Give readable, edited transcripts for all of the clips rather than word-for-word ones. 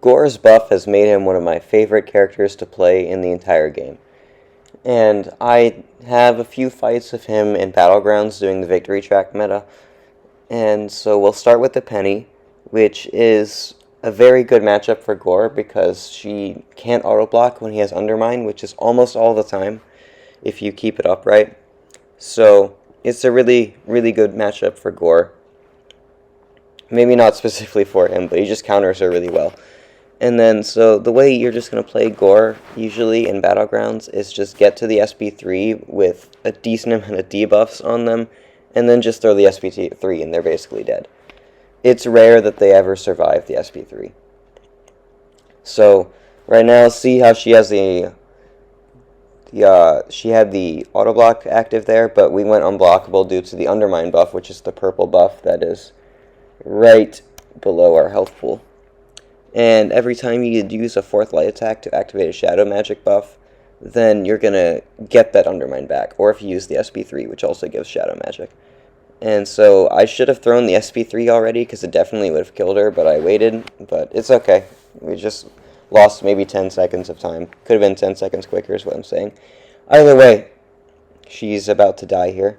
Gorr's buff has made him one of my favorite characters to play in the entire game. And I have a few fights of him in Battlegrounds doing the victory track meta. And so we'll start with the Penny, which is a very good matchup for Gorr because she can't auto-block when he has Undermine, which is almost all the time if you keep it up right. So it's a really, really good matchup for Gorr. Maybe not specifically for him, but he just counters her really well. And then, so the way you're just going to play Gorr, usually in Battlegrounds, is just get to the SP3 with a decent amount of debuffs on them, and then just throw the SP3 and they're basically dead. It's rare that they ever survive the SP3. So, right now, see how she has she had the auto block active there, but we went unblockable due to the Undermine buff, which is the purple buff that is right below our health pool. And every time you use a 4th light attack to activate a shadow magic buff, then you're going to get that Undermine back. Or if you use the SP3, which also gives shadow magic. And so I should have thrown the SP3 already, because it definitely would have killed her, but I waited. But it's okay. We just lost maybe 10 seconds of time. Could have been 10 seconds quicker is what I'm saying. Either way, she's about to die here.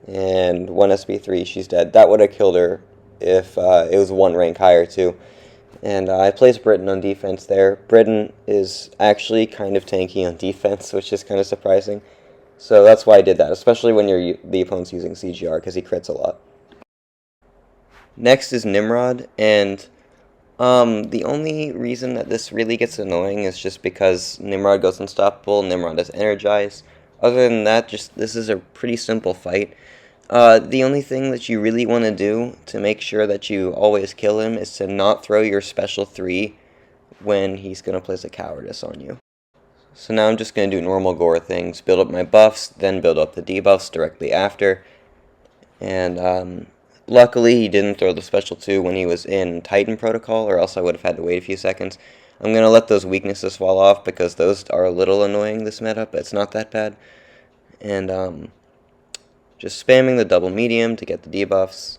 And 1 SP3, she's dead. That would have killed her if it was 1 rank higher too. And I placed Britain on defense there. Britain is actually kind of tanky on defense, which is kind of surprising. So that's why I did that, especially when the opponent's using CGR, because he crits a lot. Next is Nimrod, and the only reason that this really gets annoying is just because Nimrod goes unstoppable, Nimrod is energized. Other than that, this is a pretty simple fight. The only thing that you really want to do to make sure that you always kill him is to not throw your special 3 when he's going to place a cowardice on you. So now I'm just going to do normal Gorr things, build up my buffs, then build up the debuffs directly after. And luckily he didn't throw the special 2 when he was in Titan Protocol, or else I would have had to wait a few seconds. I'm going to let those weaknesses fall off because those are a little annoying this meta, but it's not that bad. And just spamming the double medium to get the debuffs.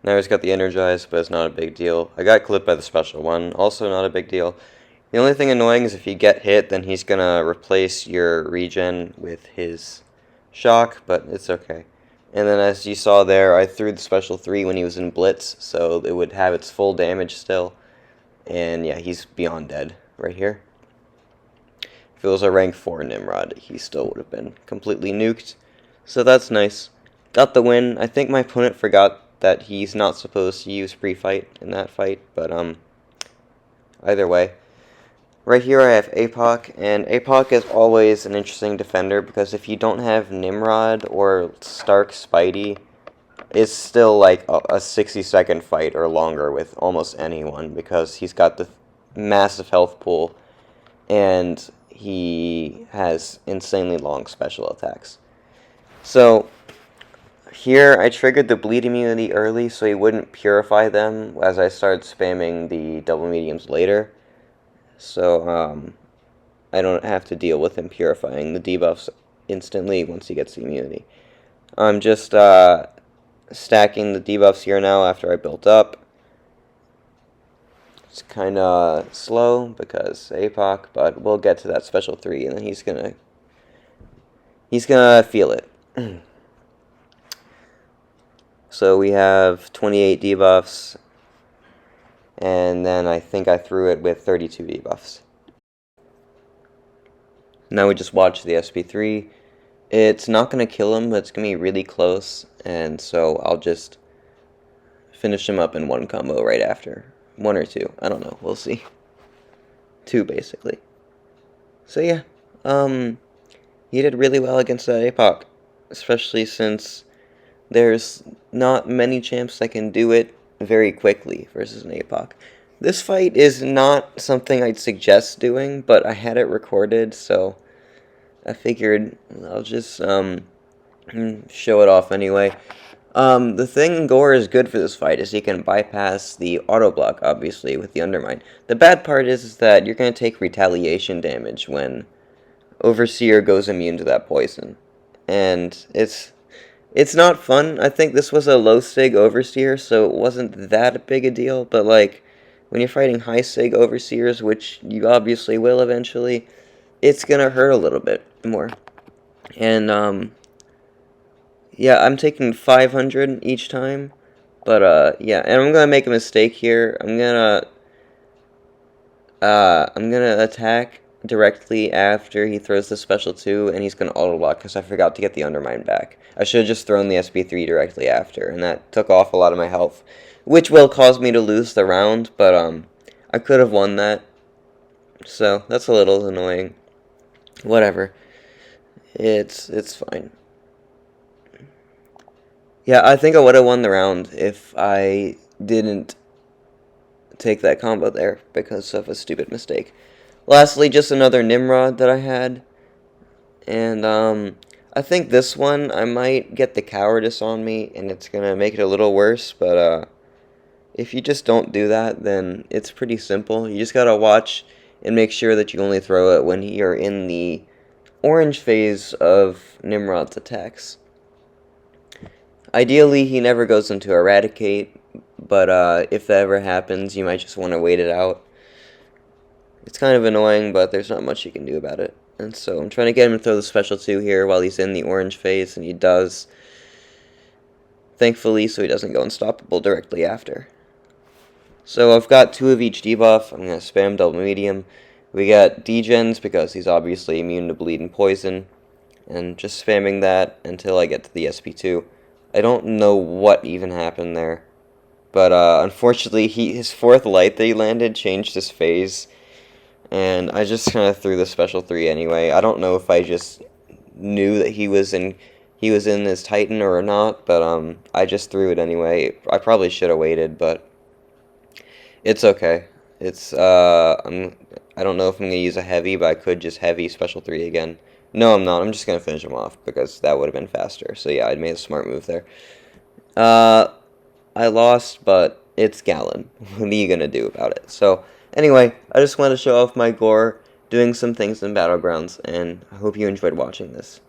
Now he's got the energized, but it's not a big deal. I got clipped by the special 1, also not a big deal. The only thing annoying is if you get hit, then he's gonna replace your regen with his shock, but it's okay. And then as you saw there, I threw the special 3 when he was in Blitz, so it would have its full damage still. And yeah, he's beyond dead right here. If it was a rank 4 Nimrod, he still would have been completely nuked. So that's nice. Got the win. I think my opponent forgot that he's not supposed to use pre-fight in that fight, but either way. Right here I have APOC, and APOC is always an interesting defender because if you don't have Nimrod or Stark Spidey, it's still like a 60-second fight or longer with almost anyone because he's got the massive health pool and he has insanely long special attacks. So here I triggered the bleed immunity early so he wouldn't purify them as I started spamming the double mediums later. So I don't have to deal with him purifying the debuffs instantly once he gets the immunity. I'm just stacking the debuffs here now after I built up. It's kind of slow because APOC, but we'll get to that special 3 and then he's gonna feel it. So we have 28 debuffs, and then I think I threw it with 32 debuffs. Now we just watch the SP3. It's not going to kill him, but it's going to be really close, and so I'll just finish him up in 1 combo right after. 1 or 2, I don't know, we'll see. 2 basically. So yeah, he did really well against that APOC, especially since there's not many champs that can do it very quickly versus an APOC. This fight is not something I'd suggest doing, but I had it recorded, so I figured I'll just show it off anyway. The thing Gorr is good for this fight is he can bypass the auto block, obviously, with the Undermine. The bad part is that you're going to take retaliation damage when Overseer goes immune to that poison. And it's It's not fun. I think this was a low sig overseer, so it wasn't that big a deal. But like, when you're fighting high sig overseers, which you obviously will eventually, it's gonna hurt a little bit more. And yeah, I'm taking 500 each time. But yeah, and I'm gonna make a mistake here. I'm gonna attack directly after he throws the special 2, and he's gonna auto block because I forgot to get the undermine back. I should have just thrown the SP3 directly after, and that took off a lot of my health, which will cause me to lose the round. But I could have won that, so that's a little annoying. Whatever, it's fine. Yeah, I think I would have won the round if I didn't take that combo there because of a stupid mistake. Lastly, just another Nimrod that I had. And I think this one I might get the cowardice on me, and it's gonna make it a little worse. But if you just don't do that, then it's pretty simple. You just gotta watch and make sure that you only throw it when you're in the orange phase of Nimrod's attacks. Ideally, he never goes into Eradicate, but if that ever happens, you might just want to wait it out. It's kind of annoying, but there's not much you can do about it. And so I'm trying to get him to throw the special 2 here while he's in the orange phase, and he does. Thankfully, so he doesn't go unstoppable directly after. So I've got 2 of each debuff. I'm going to spam double medium. We got degens because he's obviously immune to bleed and poison. And just spamming that until I get to the SP2. I don't know what even happened there. But unfortunately, his 4th light that he landed changed his phase. And I just kind of threw the special 3 anyway. I don't know if I just knew that he was in his Titan or not, but I just threw it anyway. I probably should have waited, but it's okay. It's I don't know if I'm gonna use a heavy, but I could just heavy special 3 again. No, I'm not. I'm just gonna finish him off because that would have been faster. So yeah, I made a smart move there. Uh, I lost, but it's Gallon. What are you gonna do about it? So anyway, I just wanted to show off my Gorr doing some things in Battlegrounds, and I hope you enjoyed watching this.